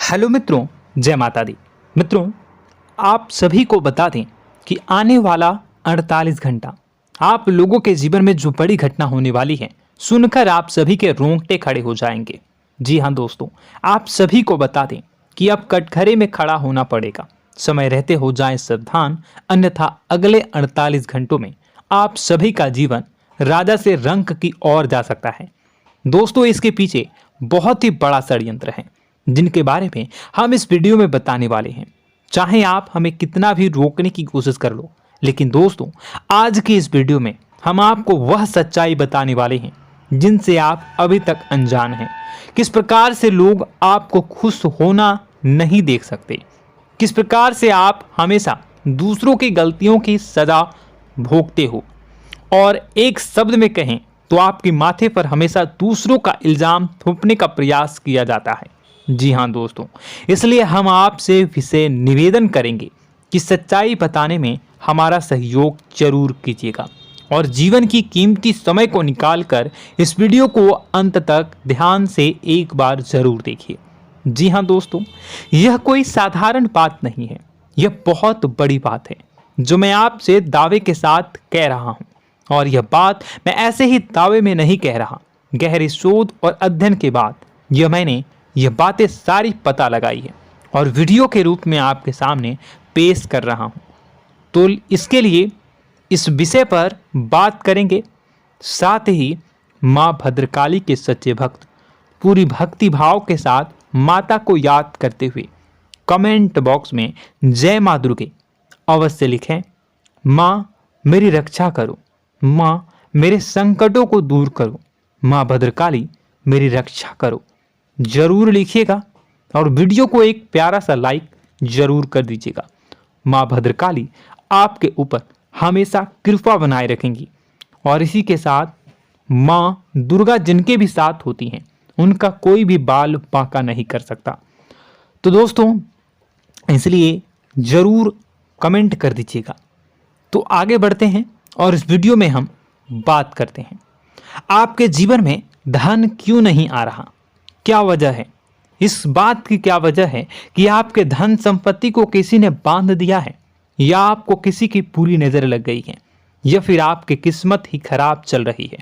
Hello मित्रों, जय माता दी। मित्रों, आप सभी को बता दें कि आने वाला 48 घंटा आप लोगों के जीवन में जो बड़ी घटना होने वाली है, सुनकर आप सभी के रोंगटे खड़े हो जाएंगे। जी हाँ दोस्तों, आप सभी को बता दें कि अब कटघरे में खड़ा होना पड़ेगा। समय रहते हो जाएं सावधान, अन्यथा अगले 48 घंटों में आप सभी का जीवन राजा से रंक की ओर जा सकता है। दोस्तों, इसके पीछे बहुत ही बड़ा षड्यंत्र है जिनके बारे में हम इस वीडियो में बताने वाले हैं। चाहे आप हमें कितना भी रोकने की कोशिश कर लो, लेकिन दोस्तों आज की इस वीडियो में हम आपको वह सच्चाई बताने वाले हैं जिनसे आप अभी तक अनजान हैं। किस प्रकार से लोग आपको खुश होना नहीं देख सकते, किस प्रकार से आप हमेशा दूसरों की गलतियों की सजा भोगते हो, और एक शब्द में कहें तो आपके माथे पर हमेशा दूसरों का इल्जाम थोपने का प्रयास किया जाता है। जी हाँ दोस्तों, इसलिए हम आपसे विशेष निवेदन करेंगे कि सच्चाई बताने में हमारा सहयोग जरूर कीजिएगा और जीवन की कीमती समय को निकालकर इस वीडियो को अंत तक ध्यान से एक बार जरूर देखिए। जी हाँ दोस्तों, यह कोई साधारण बात नहीं है, यह बहुत बड़ी बात है जो मैं आपसे दावे के साथ कह रहा हूँ। और यह बात मैं ऐसे ही दावे में नहीं कह रहा, गहरी शोध और अध्ययन के बाद मैंने यह बातें सारी पता लगाई है और वीडियो के रूप में आपके सामने पेश कर रहा हूं। तो इसके लिए इस विषय पर बात करेंगे। साथ ही मां भद्रकाली के सच्चे भक्त पूरी भक्ति भाव के साथ माता को याद करते हुए कमेंट बॉक्स में जय मां दुर्गे अवश्य लिखें। मां मेरी रक्षा करो, मां मेरे संकटों को दूर करो, मां भद्रकाली मेरी रक्षा करो, जरूर लिखिएगा और वीडियो को एक प्यारा सा लाइक जरूर कर दीजिएगा। मां भद्रकाली आपके ऊपर हमेशा कृपा बनाए रखेंगी और इसी के साथ मां दुर्गा जिनके भी साथ होती हैं उनका कोई भी बाल बांका नहीं कर सकता। तो दोस्तों, इसलिए जरूर कमेंट कर दीजिएगा। तो आगे बढ़ते हैं और इस वीडियो में हम बात करते हैं, आपके जीवन में धन क्यों नहीं आ रहा, क्या वजह है। इस बात की क्या वजह है कि आपके धन संपत्ति को किसी ने बांध दिया है, या आपको किसी की पूरी नजर लग गई है, या फिर आपकी किस्मत ही खराब चल रही है।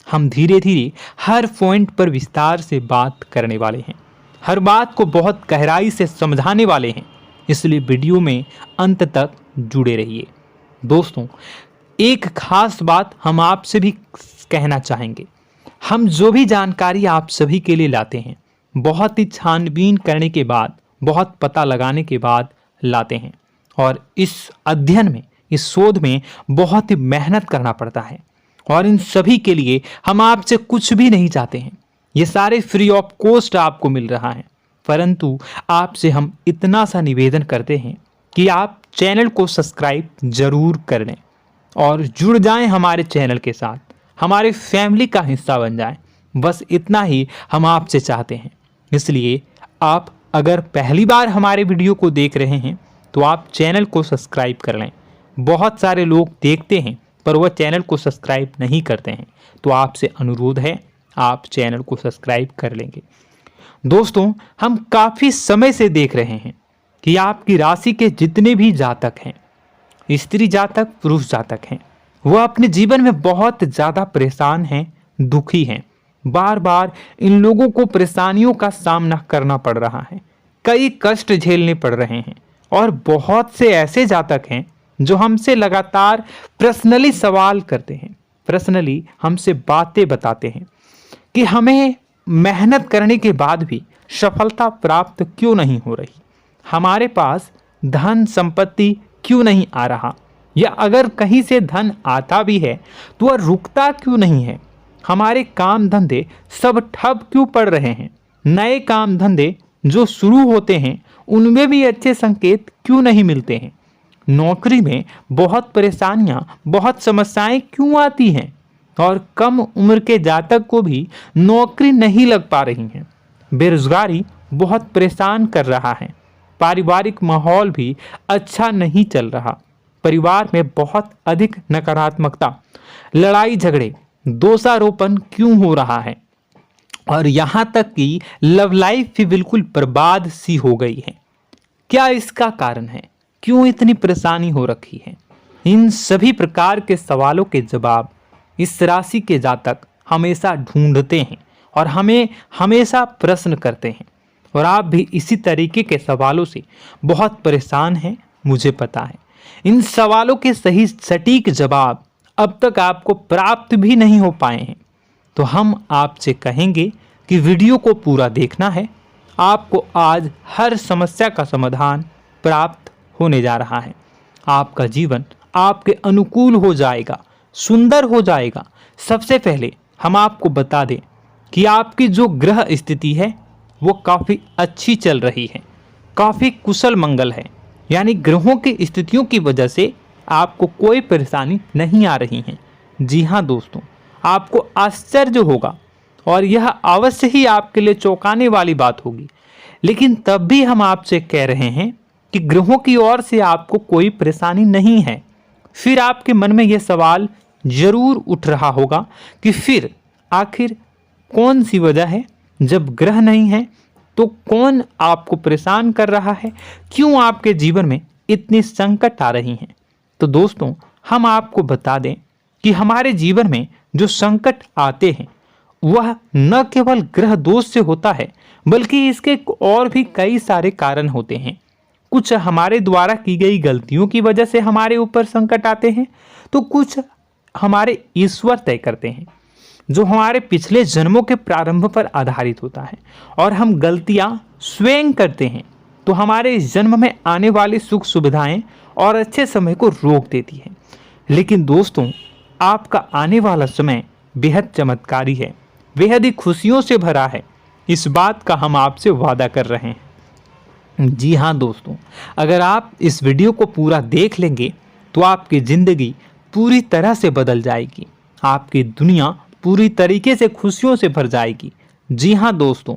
हम धीरे धीरे हर पॉइंट पर विस्तार से बात करने वाले हैं, हर बात को बहुत गहराई से समझाने वाले हैं, इसलिए वीडियो में अंत तक जुड़े रहिए। दोस्तों, एक खास बात हम आपसे भी कहना चाहेंगे, हम जो भी जानकारी आप सभी के लिए लाते हैं बहुत ही छानबीन करने के बाद, बहुत पता लगाने के बाद लाते हैं, और इस अध्ययन में, इस शोध में बहुत ही मेहनत करना पड़ता है। और इन सभी के लिए हम आपसे कुछ भी नहीं चाहते हैं, ये सारे फ्री ऑफ कॉस्ट आपको मिल रहा है, परंतु आपसे हम इतना सा निवेदन करते हैं कि आप चैनल को सब्सक्राइब जरूर कर लें और जुड़ जाएं हमारे चैनल के साथ, हमारे फैमिली का हिस्सा बन जाएं। बस इतना ही हम आपसे चाहते हैं। इसलिए आप अगर पहली बार हमारे वीडियो को देख रहे हैं तो आप चैनल को सब्सक्राइब कर लें। बहुत सारे लोग देखते हैं पर वह चैनल को सब्सक्राइब नहीं करते हैं, तो आपसे अनुरोध है आप चैनल को सब्सक्राइब कर लेंगे। दोस्तों, हम काफ़ी समय से देख रहे हैं कि आपकी राशि के जितने भी जातक हैं, स्त्री जातक, पुरुष जातक हैं, वह अपने जीवन में बहुत ज़्यादा परेशान हैं, दुखी हैं। बार बार इन लोगों को परेशानियों का सामना करना पड़ रहा है, कई कष्ट झेलने पड़ रहे हैं, और बहुत से ऐसे जातक हैं जो हमसे लगातार पर्सनली सवाल करते हैं, पर्सनली हमसे बातें बताते हैं कि हमें मेहनत करने के बाद भी सफलता प्राप्त क्यों नहीं हो रही, हमारे पास धन संपत्ति क्यों नहीं आ रहा, या अगर कहीं से धन आता भी है तो वह रुकता क्यों नहीं है, हमारे काम धंधे सब ठप क्यों पड़ रहे हैं, नए काम धंधे जो शुरू होते हैं उनमें भी अच्छे संकेत क्यों नहीं मिलते हैं, नौकरी में बहुत परेशानियां, बहुत समस्याएं क्यों आती हैं, और कम उम्र के जातक को भी नौकरी नहीं लग पा रही हैं, बेरोजगारी बहुत परेशान कर रहा है, पारिवारिक माहौल भी अच्छा नहीं चल रहा, परिवार में बहुत अधिक नकारात्मकता, लड़ाई झगड़े, दोषारोपण क्यों हो रहा है, और यहाँ तक कि लव लाइफ भी बिल्कुल बर्बाद सी हो गई है। क्या इसका कारण है? क्यों इतनी परेशानी हो रखी है? इन सभी प्रकार के सवालों के जवाब इस राशि के जातक हमेशा ढूंढते हैं और हमें हमेशा प्रश्न करते हैं। और आप भी इसी तरीके के सवालों से बहुत परेशान हैं, मुझे पता है। इन सवालों के सही सटीक जवाब अब तक आपको प्राप्त भी नहीं हो पाए हैं। तो हम आपसे कहेंगे कि वीडियो को पूरा देखना है। आपको आज हर समस्या का समाधान प्राप्त होने जा रहा है। आपका जीवन आपके अनुकूल हो जाएगा, सुंदर हो जाएगा। सबसे पहले हम आपको बता दें कि आपकी जो ग्रह स्थिति है वो काफ़ी अच्छी चल रही है, काफ़ी कुशल मंगल है। यानी ग्रहों की स्थितियों की वजह से आपको कोई परेशानी नहीं आ रही है। जी हाँ दोस्तों, आपको आश्चर्य होगा और यह अवश्य ही आपके लिए चौंकाने वाली बात होगी। लेकिन तब भी हम आपसे कह रहे हैं कि ग्रहों की ओर से आपको कोई परेशानी नहीं है। फिर आपके मन में यह सवाल जरूर उठ रहा होगा कि फिर आखिर कौन सी वजह है? जब ग्रह नहीं है तो कौन आपको परेशान कर रहा है? क्यों आपके जीवन में इतनी संकट आ रही हैं? तो दोस्तों, हम आपको बता दें कि हमारे जीवन में जो संकट आते हैं वह न केवल ग्रह दोष से होता है, बल्कि इसके और भी कई सारे कारण होते हैं। कुछ हमारे द्वारा की गई गलतियों की वजह से हमारे ऊपर संकट आते हैं, तो कुछ हमारे ईश्वर तय करते हैं, जो हमारे पिछले जन्मों के प्रारंभ पर आधारित होता है। और हम गलतियां स्वयं करते हैं तो हमारे इस जन्म में आने वाली सुख सुविधाएं और अच्छे समय को रोक देती है। लेकिन दोस्तों, आपका आने वाला समय बेहद चमत्कारी है, बेहद ही खुशियों से भरा है। इस बात का हम आपसे वादा कर रहे हैं। जी हाँ दोस्तों, अगर आप इस वीडियो को पूरा देख लेंगे तो आपकी ज़िंदगी पूरी तरह से बदल जाएगी, आपकी दुनिया पूरी तरीके से खुशियों से भर जाएगी। जी हाँ दोस्तों,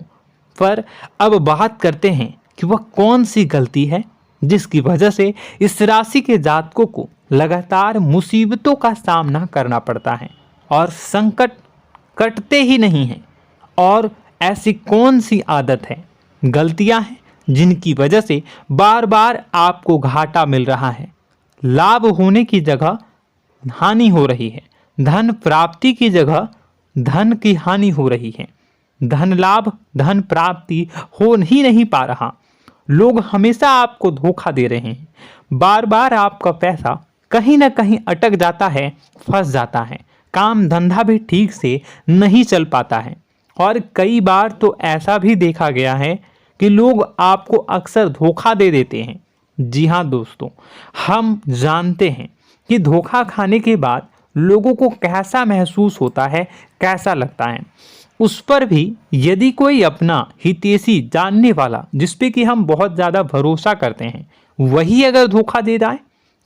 पर अब बात करते हैं कि वह कौन सी गलती है जिसकी वजह से इस राशि के जातकों को लगातार मुसीबतों का सामना करना पड़ता है और संकट कटते ही नहीं हैं। और ऐसी कौन सी आदत है, गलतियां हैं जिनकी वजह से बार बार आपको घाटा मिल रहा है, लाभ होने की जगह हानि हो रही है, धन प्राप्ति की जगह धन की हानि हो रही है, धन लाभ धन प्राप्ति हो ही नहीं पा रहा, लोग हमेशा आपको धोखा दे रहे हैं, बार बार आपका पैसा कहीं ना कहीं अटक जाता है, फंस जाता है, काम धंधा भी ठीक से नहीं चल पाता है। और कई बार तो ऐसा भी देखा गया है कि लोग आपको अक्सर धोखा दे देते हैं। जी हाँ दोस्तों, हम जानते हैं कि धोखा खाने के बाद लोगों को कैसा महसूस होता है, कैसा लगता है। उस पर भी यदि कोई अपना हितैषी जानने वाला, जिस पे कि हम बहुत ज़्यादा भरोसा करते हैं, वही अगर धोखा दे जाए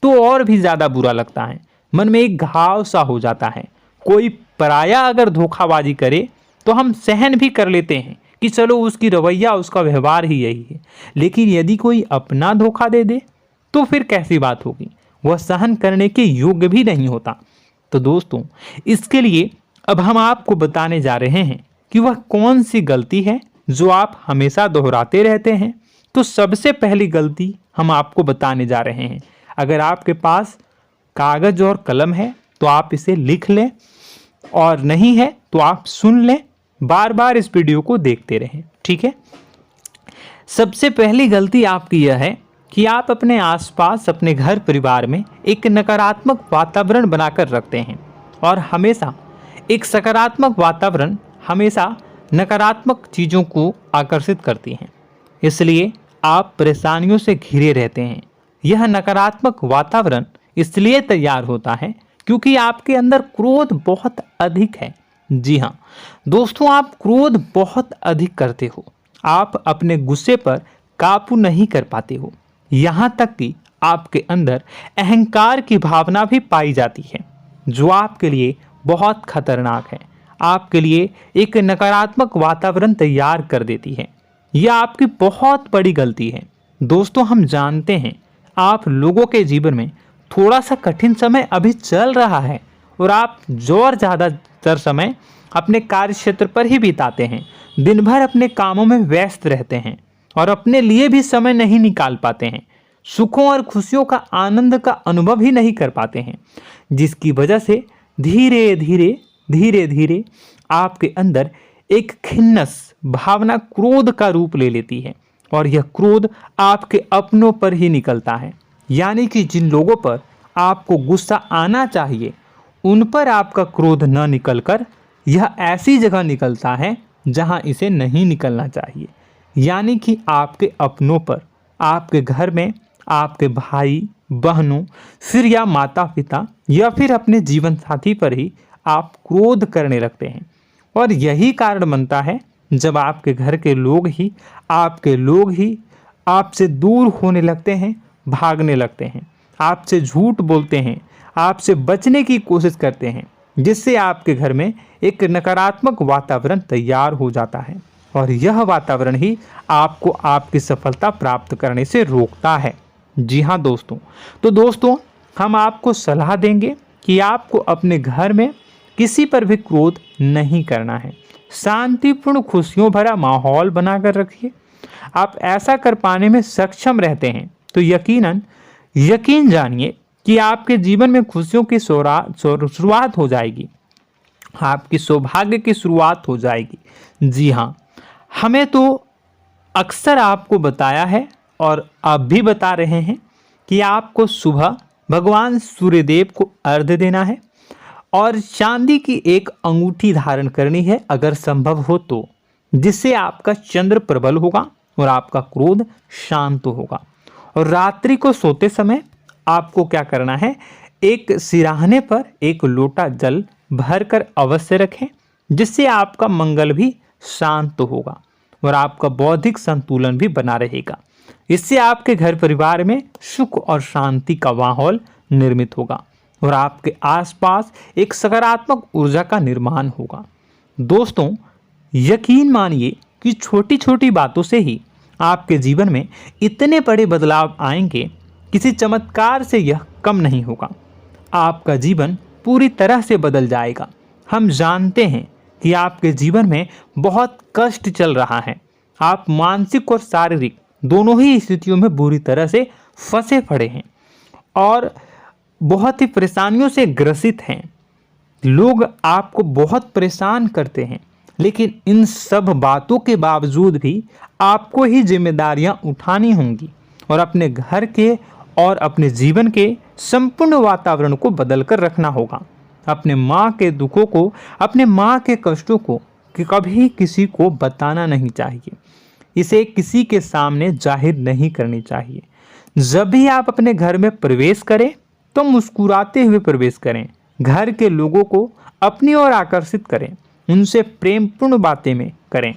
तो और भी ज़्यादा बुरा लगता है, मन में एक घाव सा हो जाता है। कोई पराया अगर धोखाबाजी करे तो हम सहन भी कर लेते हैं कि चलो उसकी रवैया, उसका व्यवहार ही यही है। लेकिन यदि कोई अपना धोखा दे दे तो फिर कैसी बात होगी, वह सहन करने के योग्य भी नहीं होता। तो दोस्तों, इसके लिए अब हम आपको बताने जा रहे हैं कि वह कौन सी गलती है जो आप हमेशा दोहराते रहते हैं। तो सबसे पहली गलती हम आपको बताने जा रहे हैं। अगर आपके पास कागज और कलम है तो आप इसे लिख लें, और नहीं है तो आप सुन लें, बार बार इस वीडियो को देखते रहें, ठीक है। सबसे पहली गलती आपकी यह है कि आप अपने आसपास, अपने घर परिवार में एक नकारात्मक वातावरण बनाकर रखते हैं। और हमेशा एक सकारात्मक वातावरण हमेशा नकारात्मक चीज़ों को आकर्षित करती हैं, इसलिए आप परेशानियों से घिरे रहते हैं। यह नकारात्मक वातावरण इसलिए तैयार होता है क्योंकि आपके अंदर क्रोध बहुत अधिक है। जी हाँ दोस्तों, आप क्रोध बहुत अधिक करते हो, आप अपने गुस्से पर काबू नहीं कर पाते हो, यहाँ तक कि आपके अंदर अहंकार की भावना भी पाई जाती है, जो आपके लिए बहुत खतरनाक है, आपके लिए एक नकारात्मक वातावरण तैयार कर देती है। यह आपकी बहुत बड़ी गलती है। दोस्तों, हम जानते हैं आप लोगों के जीवन में थोड़ा सा कठिन समय अभी चल रहा है और आप ज़्यादातर समय अपने कार्य क्षेत्र पर ही बिताते हैं, दिन भर अपने कामों में व्यस्त रहते हैं और अपने लिए भी समय नहीं निकाल पाते हैं, सुखों और खुशियों का आनंद का अनुभव ही नहीं कर पाते हैं, जिसकी वजह से धीरे धीरे धीरे धीरे आपके अंदर एक खिन्नस भावना क्रोध का रूप ले लेती है और यह क्रोध आपके अपनों पर ही निकलता है। यानी कि जिन लोगों पर आपको गुस्सा आना चाहिए उन पर आपका क्रोध न निकलकर यह ऐसी जगह निकलता है जहां इसे नहीं निकलना चाहिए। यानी कि आपके अपनों पर, आपके घर में आपके भाई बहनों, फिर या माता पिता या फिर अपने जीवन साथी पर ही आप क्रोध करने लगते हैं। और यही कारण बनता है जब आपके घर के लोग ही आपसे दूर होने लगते हैं, भागने लगते हैं, आपसे झूठ बोलते हैं, आपसे बचने की कोशिश करते हैं, जिससे आपके घर में एक नकारात्मक वातावरण तैयार हो जाता है और यह वातावरण ही आपको आपकी सफलता प्राप्त करने से रोकता है। जी हाँ दोस्तों, तो दोस्तों हम आपको सलाह देंगे कि आपको अपने घर में किसी पर भी क्रोध नहीं करना है। शांतिपूर्ण खुशियों भरा माहौल बनाकर रखिए। आप ऐसा कर पाने में सक्षम रहते हैं तो यकीन जानिए कि आपके जीवन में खुशियों की शुरुआत हो जाएगी, आपकी सौभाग्य की शुरुआत हो जाएगी। जी हाँ, हमें तो अक्सर आपको बताया है और आप भी बता रहे हैं कि आपको सुबह भगवान सूर्यदेव को अर्घ्य देना है और चांदी की एक अंगूठी धारण करनी है अगर संभव हो तो, जिससे आपका चंद्र प्रबल होगा और आपका क्रोध शांत होगा। और रात्रि को सोते समय आपको क्या करना है, एक सिराहने पर एक लोटा जल भरकर अवश्य रखें, जिससे आपका मंगल भी शांत होगा और आपका बौद्धिक संतुलन भी बना रहेगा। इससे आपके घर परिवार में सुख और शांति का माहौल निर्मित होगा और आपके आसपास एक सकारात्मक ऊर्जा का निर्माण होगा। दोस्तों यकीन मानिए कि छोटी छोटी बातों से ही आपके जीवन में इतने बड़े बदलाव आएंगे, किसी चमत्कार से यह कम नहीं होगा। आपका जीवन पूरी तरह से बदल जाएगा। हम जानते हैं कि आपके जीवन में बहुत कष्ट चल रहा है, आप मानसिक और शारीरिक दोनों ही स्थितियों में बुरी तरह से फंसे पड़े हैं और बहुत ही परेशानियों से ग्रसित हैं। लोग आपको बहुत परेशान करते हैं, लेकिन इन सब बातों के बावजूद भी आपको ही जिम्मेदारियां उठानी होंगी और अपने घर के और अपने जीवन के संपूर्ण वातावरण को बदल कर रखना होगा। अपने माँ के दुखों को, अपने माँ के कष्टों को कभी किसी को बताना नहीं चाहिए, इसे किसी के सामने जाहिर नहीं करनी चाहिए। जब भी आप अपने घर में प्रवेश करें तो मुस्कुराते हुए प्रवेश करें, घर के लोगों को अपनी ओर आकर्षित करें, उनसे प्रेमपूर्ण बातें में करें।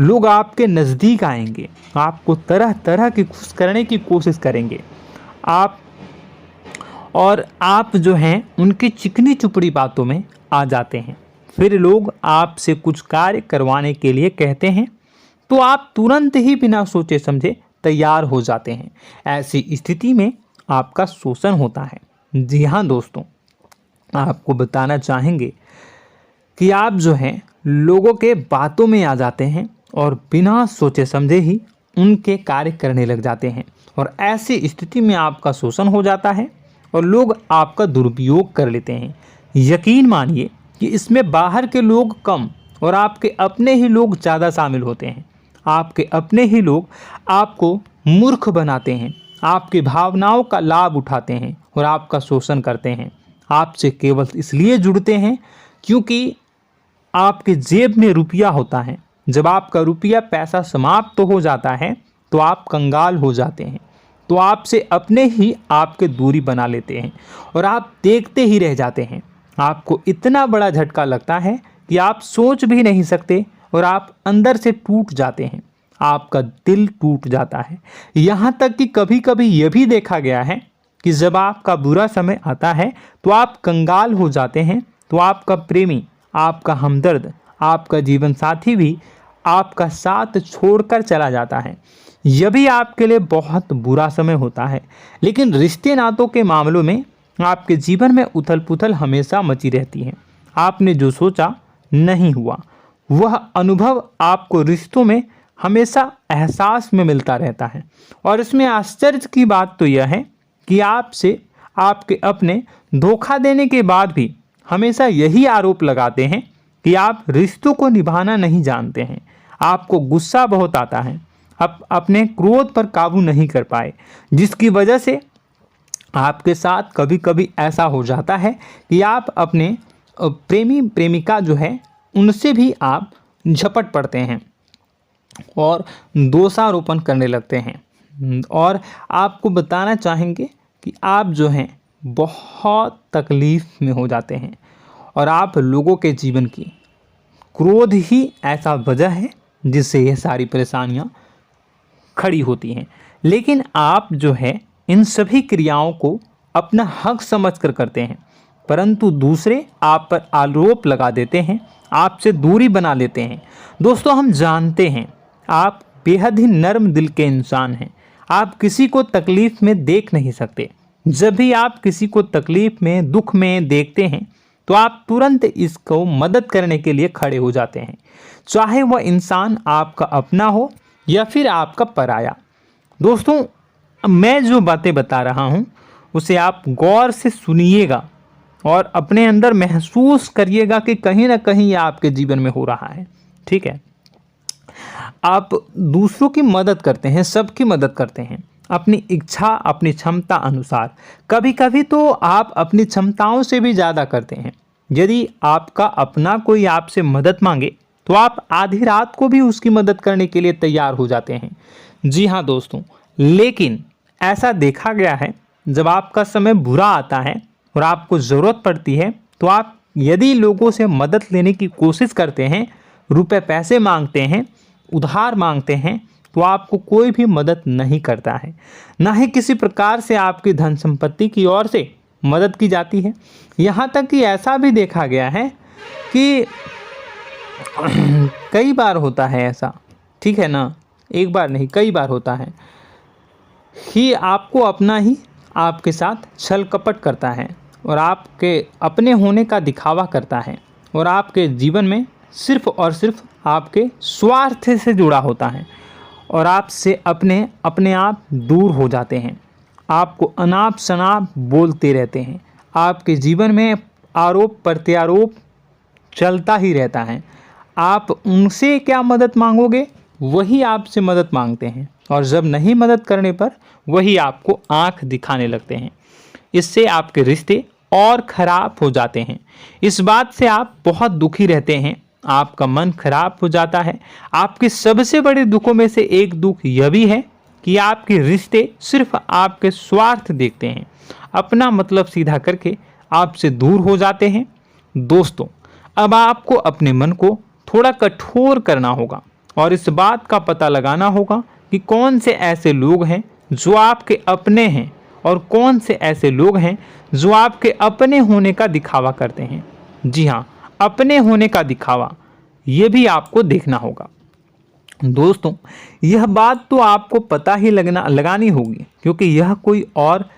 लोग आपके नज़दीक आएंगे, आपको तरह तरह की खुश करने की कोशिश करेंगे। आप जो हैं उनकी चिकनी चुपड़ी बातों में आ जाते हैं। फिर लोग आपसे कुछ कार्य करवाने के लिए कहते हैं तो आप तुरंत ही बिना सोचे समझे तैयार हो जाते हैं। ऐसी स्थिति में आपका शोषण होता है। जी हाँ दोस्तों, आपको बताना चाहेंगे कि आप जो हैं लोगों के बातों में आ जाते हैं और बिना सोचे समझे ही उनके कार्य करने लग जाते हैं और ऐसी स्थिति में आपका शोषण हो जाता है और लोग आपका दुरुपयोग कर लेते हैं। यकीन मानिए कि इसमें बाहर के लोग कम और आपके अपने ही लोग ज़्यादा शामिल होते हैं। आपके अपने ही लोग आपको मूर्ख बनाते हैं, आपकी भावनाओं का लाभ उठाते हैं और आपका शोषण करते हैं। आपसे केवल इसलिए जुड़ते हैं क्योंकि आपके जेब में रुपया होता है। जब आपका रुपया पैसा समाप्त हो जाता है तो आप कंगाल हो जाते हैं, तो आपसे अपने ही आपके दूरी बना लेते हैं और आप देखते ही रह जाते हैं। आपको इतना बड़ा झटका लगता है कि आप सोच भी नहीं सकते और आप अंदर से टूट जाते हैं, आपका दिल टूट जाता है। यहाँ तक कि कभी कभी यह भी देखा गया है कि जब आपका बुरा समय आता है तो आप कंगाल हो जाते हैं, तो आपका प्रेमी, आपका हमदर्द, आपका जीवन साथी भी आपका साथ छोड़कर चला जाता है। यह भी आपके लिए बहुत बुरा समय होता है। लेकिन रिश्ते नातों के मामलों में आपके जीवन में उथल पुथल हमेशा मची रहती है। आपने जो सोचा नहीं हुआ। वह अनुभव आपको रिश्तों में हमेशा एहसास में मिलता रहता है। और इसमें आश्चर्य की बात तो यह है कि आपसे आपके अपने धोखा देने के बाद भी हमेशा यही आरोप लगाते हैं कि आप रिश्तों को निभाना नहीं जानते हैं। आपको गुस्सा बहुत आता है, आप अपने क्रोध पर काबू नहीं कर पाए, जिसकी वजह से आपके साथ कभी कभी ऐसा हो जाता है कि आप अपने प्रेमी प्रेमिका जो है उनसे भी आप झपट पड़ते हैं और दोषारोपण करने लगते हैं। और आपको बताना चाहेंगे कि आप जो हैं बहुत तकलीफ़ में हो जाते हैं और आप लोगों के जीवन की क्रोध ही ऐसा वजह है जिससे ये सारी परेशानियां खड़ी होती हैं। लेकिन आप जो है इन सभी क्रियाओं को अपना हक समझकर करते हैं, परंतु दूसरे आप पर आरोप लगा देते हैं, आपसे दूरी बना लेते हैं। दोस्तों, हम जानते हैं आप बेहद ही नर्म दिल के इंसान हैं। आप किसी को तकलीफ़ में देख नहीं सकते। जब भी आप किसी को तकलीफ़ में, दुख में देखते हैं तो आप तुरंत इसको मदद करने के लिए खड़े हो जाते हैं, चाहे वह इंसान आपका अपना हो या फिर आपका पराया। दोस्तों, मैं जो बातें बता रहा हूँ उसे आप गौर से सुनिएगा और अपने अंदर महसूस करिएगा कि कहीं ना कहीं यह आपके जीवन में हो रहा है। ठीक है, आप दूसरों की मदद करते हैं, सबकी मदद करते हैं अपनी इच्छा, अपनी क्षमता अनुसार। कभी कभी तो आप अपनी क्षमताओं से भी ज़्यादा करते हैं। यदि आपका अपना कोई आपसे मदद मांगे तो आप आधी रात को भी उसकी मदद करने के लिए तैयार हो जाते हैं। जी हाँ दोस्तों, लेकिन ऐसा देखा गया है जब आपका समय बुरा आता है और आपको ज़रूरत पड़ती है तो आप यदि लोगों से मदद लेने की कोशिश करते हैं, रुपए पैसे मांगते हैं, उधार मांगते हैं, तो आपको कोई भी मदद नहीं करता है। ना ही किसी प्रकार से आपकी धन संपत्ति की ओर से मदद की जाती है। यहाँ तक कि ऐसा भी देखा गया है कि कई बार होता है ऐसा, ठीक है ना, एक बार नहीं कई बार होता है कि आपको अपना ही आपके साथ छल कपट करता है और आपके अपने होने का दिखावा करता है और आपके जीवन में सिर्फ और सिर्फ आपके स्वार्थ से जुड़ा होता है और आपसे अपने आप दूर हो जाते हैं। आपको अनाप शनाप बोलते रहते हैं। आपके जीवन में आरोप प्रत्यारोप चलता ही रहता है। आप उनसे क्या मदद मांगोगे, वही आपसे मदद मांगते हैं और जब नहीं मदद करने पर वही आपको आंख दिखाने लगते हैं। इससे आपके रिश्ते और ख़राब हो जाते हैं। इस बात से आप बहुत दुखी रहते हैं, आपका मन खराब हो जाता है। आपके सबसे बड़े दुखों में से एक दुख यह भी है कि आपके रिश्ते सिर्फ आपके स्वार्थ देखते हैं, अपना मतलब सीधा करके आपसे दूर हो जाते हैं। दोस्तों, अब आपको अपने मन को थोड़ा कठोर करना होगा और इस बात का पता लगाना होगा कि कौन से ऐसे लोग हैं जो आपके अपने हैं और कौन से ऐसे लोग हैं जो आपके अपने होने का दिखावा करते हैं। जी हाँ, अपने होने का दिखावा, ये भी आपको देखना होगा। दोस्तों, यह बात तो आपको पता ही लगानी होगी, क्योंकि यह कोई और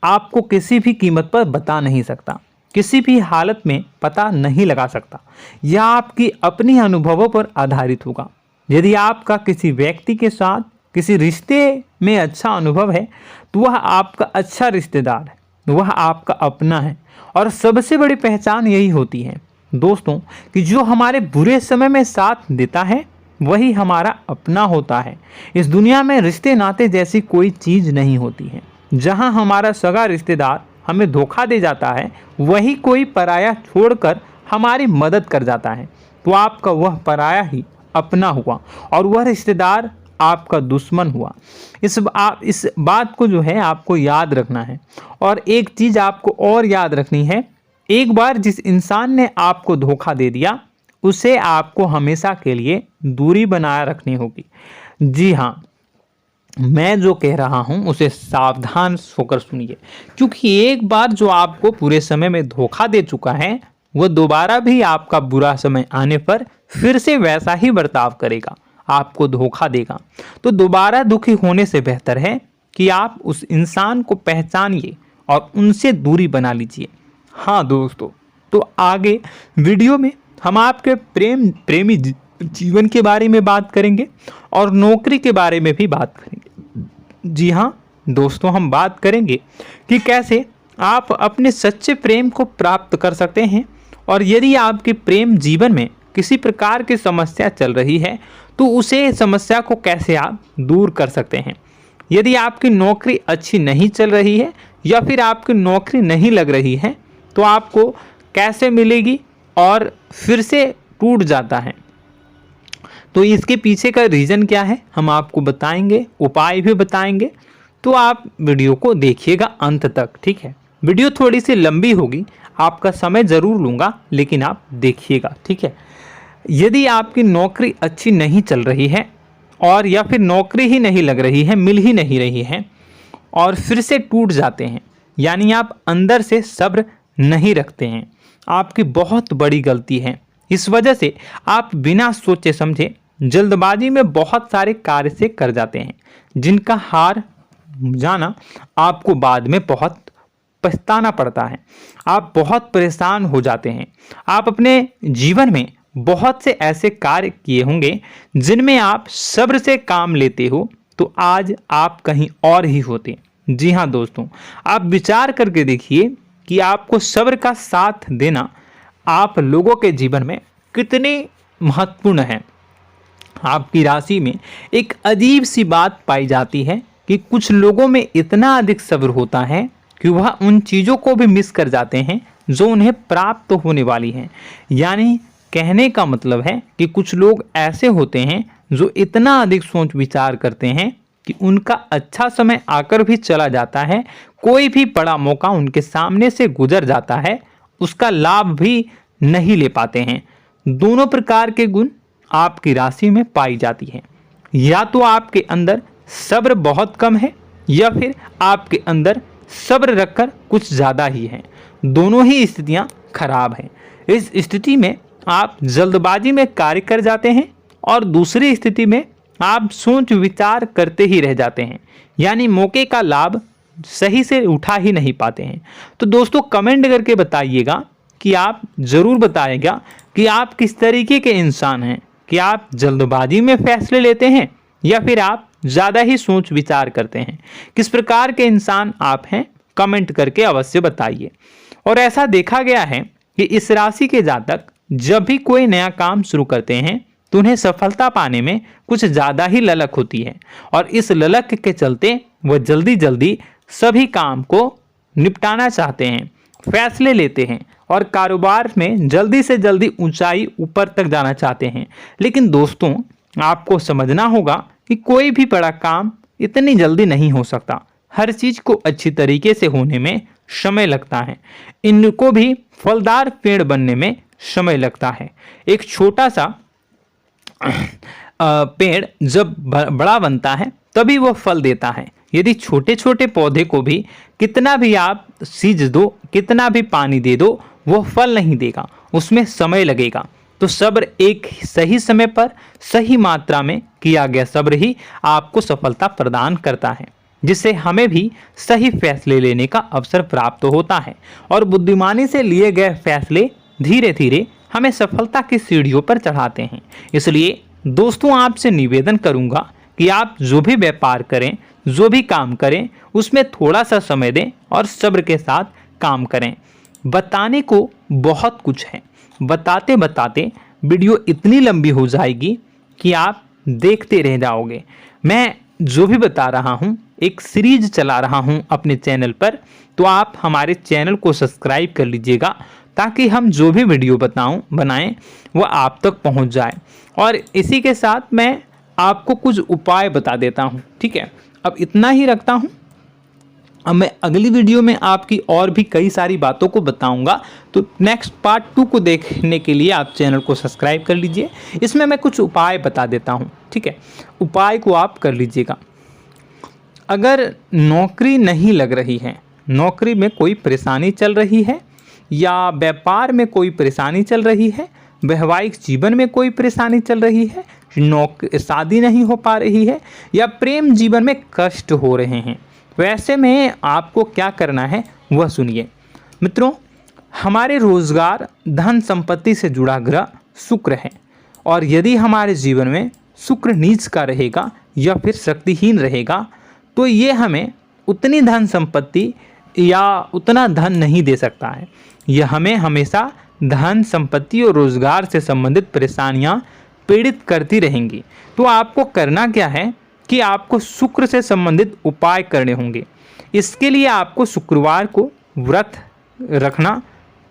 आपको किसी भी कीमत पर बता नहीं सकता, किसी भी हालत में पता नहीं लगा सकता। यह आपकी अपनी अनुभवों पर आधारित होगा। यदि आपका किसी व्यक्ति के साथ किसी रिश्ते में अच्छा अनुभव है तो वह आपका अच्छा रिश्तेदार है, वह आपका अपना है। और सबसे बड़ी पहचान यही होती है दोस्तों कि जो हमारे बुरे समय में साथ देता है वही हमारा अपना होता है। इस दुनिया में रिश्ते नाते जैसी कोई चीज़ नहीं होती है। जहां हमारा सगा रिश्तेदार हमें धोखा दे जाता है, वही कोई पराया छोड़कर हमारी मदद कर जाता है, तो आपका वह पराया ही अपना हुआ और वह रिश्तेदार आपका दुश्मन हुआ। इस बात को जो है आपको याद रखना है। और एक चीज़ आपको और याद रखनी है, एक बार जिस इंसान ने आपको धोखा दे दिया उसे आपको हमेशा के लिए दूरी बनाए रखनी होगी। जी हाँ, मैं जो कह रहा हूँ उसे सावधान होकर सुनिए, क्योंकि एक बार जो आपको पूरे समय में धोखा दे चुका है वह दोबारा भी आपका बुरा समय आने पर फिर से वैसा ही बर्ताव करेगा, आपको धोखा देगा। तो दोबारा दुखी होने से बेहतर है कि आप उस इंसान को पहचानिए और उनसे दूरी बना लीजिए। हाँ दोस्तों, तो आगे वीडियो में हम आपके प्रेमी जीवन के बारे में बात करेंगे और नौकरी के बारे में भी बात करेंगे। जी हाँ दोस्तों, हम बात करेंगे कि कैसे आप अपने सच्चे प्रेम को प्राप्त कर सकते हैं, और यदि आपके प्रेम जीवन में किसी प्रकार की समस्या चल रही है तो उसे समस्या को कैसे आप दूर कर सकते हैं। यदि आपकी नौकरी अच्छी नहीं चल रही है या फिर आपकी नौकरी नहीं लग रही है तो आपको कैसे मिलेगी और फिर से टूट जाता है, तो इसके पीछे का रीज़न क्या है हम आपको बताएंगे, उपाय भी बताएंगे। तो आप वीडियो को देखिएगा अंत तक, ठीक है। वीडियो थोड़ी सी लंबी होगी, आपका समय ज़रूर लूँगा, लेकिन आप देखिएगा, ठीक है। यदि आपकी नौकरी अच्छी नहीं चल रही है और या फिर नौकरी ही नहीं लग रही है, मिल ही नहीं रही है और फिर से टूट जाते हैं, यानी आप अंदर से सब्र नहीं रखते हैं, आपकी बहुत बड़ी गलती है। इस वजह से आप बिना सोचे समझे जल्दबाजी में बहुत सारे कार्य से कर जाते हैं, जिनका हार जाना आपको बाद में बहुत पछताना पड़ता है। आप बहुत परेशान हो जाते हैं। आप अपने जीवन में बहुत से ऐसे कार्य किए होंगे जिनमें आप सब्र से काम लेते हो, तो आज आप कहीं और ही होते। जी हाँ दोस्तों, आप विचार करके देखिए कि आपको सब्र का साथ देना आप लोगों के जीवन में कितने महत्वपूर्ण है। आपकी राशि में एक अजीब सी बात पाई जाती है कि कुछ लोगों में इतना अधिक सब्र होता है कि वह उन चीज़ों को भी मिस कर जाते हैं जो उन्हें प्राप्त होने वाली हैं। यानी कहने का मतलब है कि कुछ लोग ऐसे होते हैं जो इतना अधिक सोच विचार करते हैं कि उनका अच्छा समय आकर भी चला जाता है, कोई भी बड़ा मौका उनके सामने से गुजर जाता है, उसका लाभ भी नहीं ले पाते हैं। दोनों प्रकार के गुण आपकी राशि में पाई जाती है। या तो आपके अंदर सब्र बहुत कम है या फिर आपके अंदर सब्र रखकर कुछ ज़्यादा ही है। दोनों ही स्थितियाँ खराब हैं। इस स्थिति में आप जल्दबाजी में कार्य कर जाते हैं और दूसरी स्थिति में आप सोच विचार करते ही रह जाते हैं, यानी मौके का लाभ सही से उठा ही नहीं पाते हैं। तो दोस्तों कमेंट करके बताइएगा कि आप ज़रूर बताइएगा कि आप किस तरीके के इंसान हैं, कि आप जल्दबाजी में फैसले लेते हैं या फिर आप ज़्यादा ही सोच विचार करते हैं। किस प्रकार के इंसान आप हैं, कमेंट करके अवश्य बताइए। और ऐसा देखा गया है कि इस राशि के जातक जब भी कोई नया काम शुरू करते हैं तो उन्हें सफलता पाने में कुछ ज़्यादा ही ललक होती है, और इस ललक के चलते वह जल्दी जल्दी सभी काम को निपटाना चाहते हैं, फैसले लेते हैं और कारोबार में जल्दी से जल्दी ऊंचाई ऊपर तक जाना चाहते हैं। लेकिन दोस्तों आपको समझना होगा कि कोई भी बड़ा काम इतनी जल्दी नहीं हो सकता। हर चीज़ को अच्छी तरीके से होने में समय लगता है। इनको भी फलदार पेड़ बनने में समय लगता है। एक छोटा सा पेड़ जब बड़ा बनता है तभी वो फल देता है। यदि छोटे छोटे पौधे को भी कितना भी आप सींच दो, कितना भी पानी दे दो, वो फल नहीं देगा, उसमें समय लगेगा। तो सब्र एक सही समय पर सही मात्रा में किया गया सब्र ही आपको सफलता प्रदान करता है, जिससे हमें भी सही फैसले लेने का अवसर प्राप्त होता है और बुद्धिमानी से लिए गए फैसले धीरे धीरे हमें सफलता की सीढ़ियों पर चढ़ाते हैं। इसलिए दोस्तों आपसे निवेदन करूंगा कि आप जो भी व्यापार करें, जो भी काम करें, उसमें थोड़ा सा समय दें और सब्र के साथ काम करें। बताने को बहुत कुछ है, बताते बताते वीडियो इतनी लंबी हो जाएगी कि आप देखते रह जाओगे। मैं जो भी बता रहा हूँ एक सीरीज चला रहा हूँ अपने चैनल पर, तो आप हमारे चैनल को सब्सक्राइब कर लीजिएगा ताकि हम जो भी वीडियो बनाएं वो आप तक पहुँच जाए। और इसी के साथ मैं आपको कुछ उपाय बता देता हूँ, ठीक है। अब इतना ही रखता हूँ। अब मैं अगली वीडियो में आपकी और भी कई सारी बातों को बताऊंगा, तो नेक्स्ट पार्ट 2 को देखने के लिए आप चैनल को सब्सक्राइब कर लीजिए। इसमें मैं कुछ उपाय बता देता हूं, ठीक है। उपाय को आप कर लीजिएगा। अगर नौकरी नहीं लग रही है, नौकरी में कोई परेशानी चल रही है, या व्यापार में कोई परेशानी चल रही है, वैवाहिक जीवन में कोई परेशानी चल रही है, शादी नहीं हो पा रही है, या प्रेम जीवन में कष्ट हो रहे हैं, वैसे में आपको क्या करना है वह सुनिए। मित्रों, हमारे रोजगार धन संपत्ति से जुड़ा ग्रह शुक्र है, और यदि हमारे जीवन में शुक्र नीच का रहेगा या फिर शक्तिहीन रहेगा तो ये हमें उतनी धन संपत्ति या उतना धन नहीं दे सकता है। यह हमें हमेशा धन संपत्ति और रोजगार से संबंधित परेशानियां पीड़ित करती रहेंगी। तो आपको करना क्या है कि आपको शुक्र से संबंधित उपाय करने होंगे। इसके लिए आपको शुक्रवार को व्रत रखना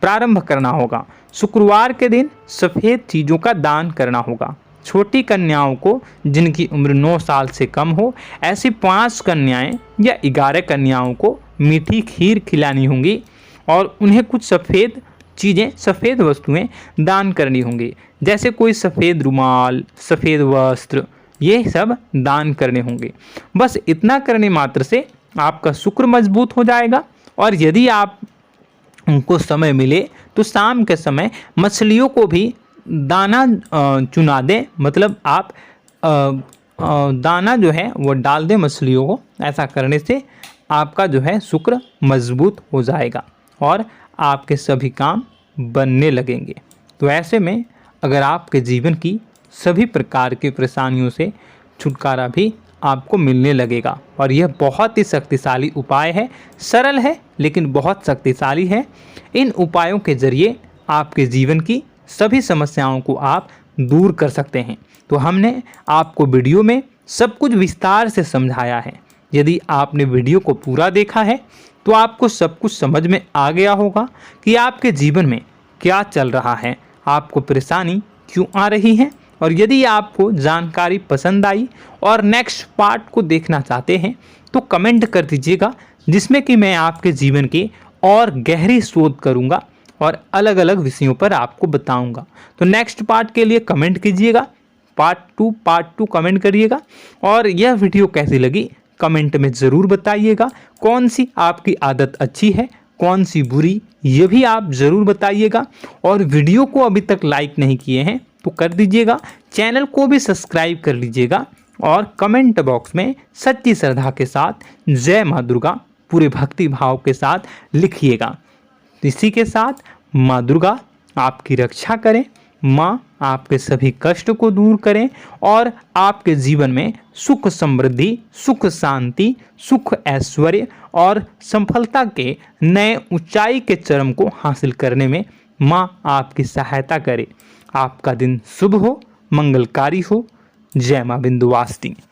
प्रारंभ करना होगा। शुक्रवार के दिन सफ़ेद चीज़ों का दान करना होगा। छोटी कन्याओं को जिनकी उम्र 9 साल से कम हो, ऐसी 5 कन्याएं या 11 कन्याओं को मीठी खीर खिलानी होंगी और उन्हें कुछ सफ़ेद चीज़ें, सफ़ेद वस्तुएं दान करनी होंगी, जैसे कोई सफ़ेद रुमाल, सफ़ेद वस्त्र, ये सब दान करने होंगे। बस इतना करने मात्र से आपका शुक्र मजबूत हो जाएगा। और यदि आप उनको समय मिले तो शाम के समय मछलियों को भी दाना चुना दें, मतलब आप दाना जो है वो डाल दें मछलियों को। ऐसा करने से आपका जो है शुक्र मजबूत हो जाएगा और आपके सभी काम बनने लगेंगे। तो ऐसे में अगर आपके जीवन की सभी प्रकार की परेशानियों से छुटकारा भी आपको मिलने लगेगा। और यह बहुत ही शक्तिशाली उपाय है, सरल है लेकिन बहुत शक्तिशाली है। इन उपायों के जरिए आपके जीवन की सभी समस्याओं को आप दूर कर सकते हैं। तो हमने आपको वीडियो में सब कुछ विस्तार से समझाया है। यदि आपने वीडियो को पूरा देखा है तो आपको सब कुछ समझ में आ गया होगा कि आपके जीवन में क्या चल रहा है, आपको परेशानी क्यों आ रही है। और यदि आपको जानकारी पसंद आई और नेक्स्ट पार्ट को देखना चाहते हैं तो कमेंट कर दीजिएगा, जिसमें कि मैं आपके जीवन की और गहरी शोध करूंगा और अलग अलग विषयों पर आपको बताऊंगा। तो नेक्स्ट पार्ट के लिए कमेंट कीजिएगा, पार्ट टू कमेंट करिएगा। और यह वीडियो कैसी लगी कमेंट में ज़रूर बताइएगा। कौन सी आपकी आदत अच्छी है, कौन सी बुरी, ये भी आप ज़रूर बताइएगा। और वीडियो को अभी तक लाइक नहीं किए हैं तो कर दीजिएगा, चैनल को भी सब्सक्राइब कर लीजिएगा और कमेंट बॉक्स में सच्ची श्रद्धा के साथ जय माँ दुर्गा पूरे भक्ति भाव के साथ लिखिएगा। इसी के साथ माँ दुर्गा आपकी रक्षा करें, माँ आपके सभी कष्ट को दूर करें और आपके जीवन में सुख समृद्धि, सुख शांति, सुख ऐश्वर्य और सफलता के नए ऊंचाई के चरम को हासिल करने में माँ आपकी सहायता करे। आपका दिन शुभ हो, मंगलकारी हो। जय माँ विंध्यवासिनी।